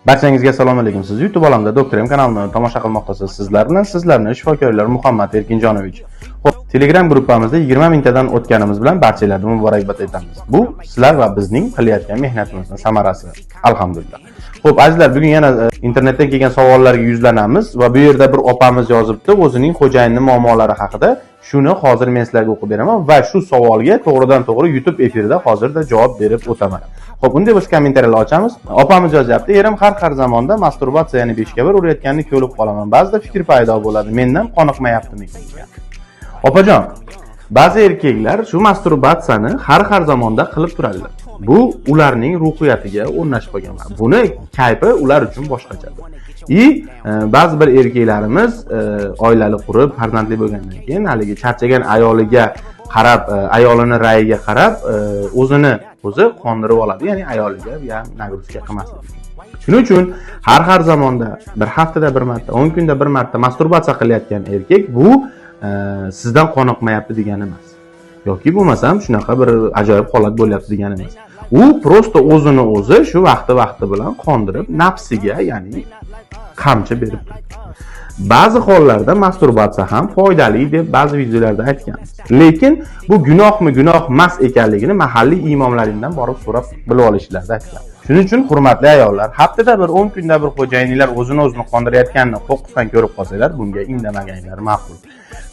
Barchangizga assalomu alaykum. Siz YouTube olamida Doktor M kanalini tomosha qilmoqdasiz. Sizlarni shifokorlar Muhammad Erkinjonovich. Xo'p, Telegram gruppamizda 20 mingtadan o'tganimiz bilan barchalarga muborakbod etamiz. Bu sizlar va bizning qilayotgan mehnatimizning samarasi. Alhamdulillah. Xo'p, azizlar, bugun yana internetdan kelgan savollarga yuzlanamiz va bu yerda bir opamiz yozibdi o'zining xo'jayinining muammolari haqida. Shuni hozir men sizlarga o'qib beraman va shu savolga to'g'ridan-to'g'ri YouTube efirida hozirda javob berib o'taman. Xo'p, unda biz kommentariyalar ochamiz. Opamiz yozyapti: "Erim har zamonda masturbatsiya, ya'ni 5 ga 1 urayotganini ko'rib qolaman. Ba'zida fikr paydo bo'ladi. Mendan qoniqmayaptimi ekan?" Opajon, ba'zi erkaklar shu masturbatsiyani har zamonda qilib turadilar. Bu ularning ruhiyatiga o'rnashib qolgan. Buni kayfi ular uchun boshqachadir. Ba'zi bir erkaklarimiz oilali qurib, farzandli bo'lgandan keyin haligi charchagan ayoliga qarab, ayolini rayiga qarab, o'zi qondirib oladi, ya'ni ayoliga ham nagruska qilmaslik. Shuning uchun har zamonda bir haftada bir marta, 10 kunda bir marta masturbatsiya qilayotgan erkak bu sizdan qoniqmayapti degani emas. Yoki bo'lmasam shunaqa bir ajoyib holat bo'lyapti degani emas. U prosta o'zi shu vaqti bilan qondirib, nafsiga, ya'ni qamchi berib turibdi. Ba'zi hollarda masturbatsiya ham foydali deb ba'zi videolarda aytganmiz. Lekin bu gunohmi, gunoh emas ekanligini mahalliy imomlaringdan borib so'rab bilib olishlarni aytgan. Shuning uchun hurmatli ayollar, haftada bir 10 kunda bir xo'jayinlar o'zini qondirayotganini qo'qqisdan ko'rib qolsalar, bunga indamaganlar ma'qul.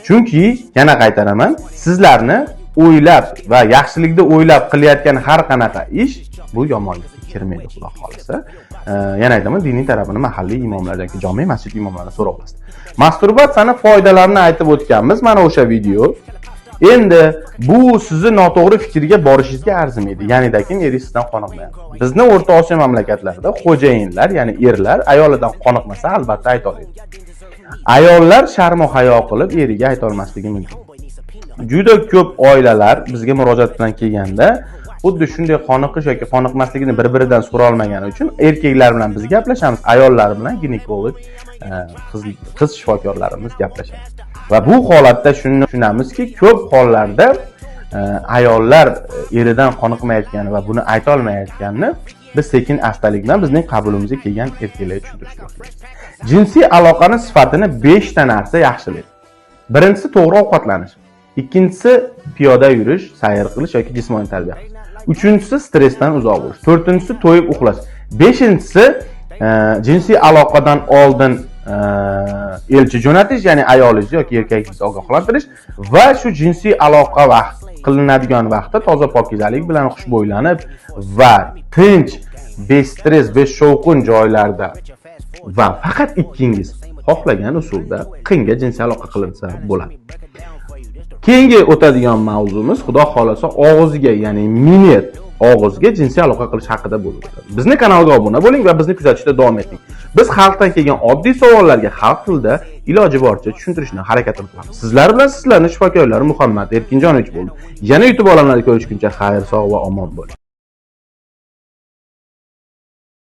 Chunki yana qaytaraman, sizlarni o'ylab va yaxshilikda o'ylab qilayotgan har qanaqa ish bu yomonlikka kirmaydi, xudo xolisa. Yana aytaman, diniy tarafini mahalliy imomlardan, jome masjid imomlaridan so'rab olasiz. Masturbatsiyani foydalarini aytib o'tganmiz mana o'sha video. Endi bu sizni noto'g'ri fikrga borishingizga arzimaydi. Ya'nidakin eringiz sizdan qoniqmayapti. Bizni O'rta Osiyo mamlakatlarida xo'jayinlar, ya'ni erlar ayolidan qoniqmasa albatta ayta oladi. Ayollar sharm-u hayo qilib eriga ayta olmasligi mumkin. Juda ko'p oilalar bizga murojaat bilan kelganda xuddi shunday qoniqish yoki qoniqmasligini bir-biridan so'ra olmagani uchun erkaklar bilan biz gaplashamiz, ayollar bilan ginekolog, qiz shifokorlarimiz gaplashadi. Va bu holatda shuni tushunamizki, ko'p hollarda ayollar eridan qoniqmayotgani va buni ayta olmayotganini biz sekin astalik bilan bizning qabulimizga kelgan erkaklarga tushuntirishimiz kerak. Jinsiy aloqaning sifatini 5 ta narsa yaxshilaydi. Birinchisi to'g'ri ovqatlanish. Ikkinchisi piyoda yurish, sayr qilish yoki jismoniy tarbiya. Uchinchisi stressdan uzoq bo'lish. To'rtinchisi to'yib uxlash. Beshinchisi jinsiy aloqadan oldin elchi jo'natish, ya'ni ayolingizni yoki erkagingizni ogohlantirish va shu jinsiy aloqa qilinadigan vaqtda toza pokizalik bilan xushbo'ylanib va tinch, bestress, beshovqin joylarda va faqat ikkingiz xohlagan usulda qinga jinsiy aloqa qilinsa bo'ladi. Keyingi o'tadigan mavzumiz xudo xolasa og'izga, ya'ni minnet og'izga jinsiy aloqa qilish haqida bo'lib o'tadi. Bizning kanalga obuna bo'ling va bizni kuzatishda davom eting. Biz xalqdan kelgan oddiy savollarga xalq tilida iloji boricha tushuntirishni harakat qilamiz. Sizlar bilan sizlarning shifokorlari Muhammad Erkinjonovich bo'ldi. Yana YouTube olamlarida ko'rishguncha xayr, sog' va omon bo'ling.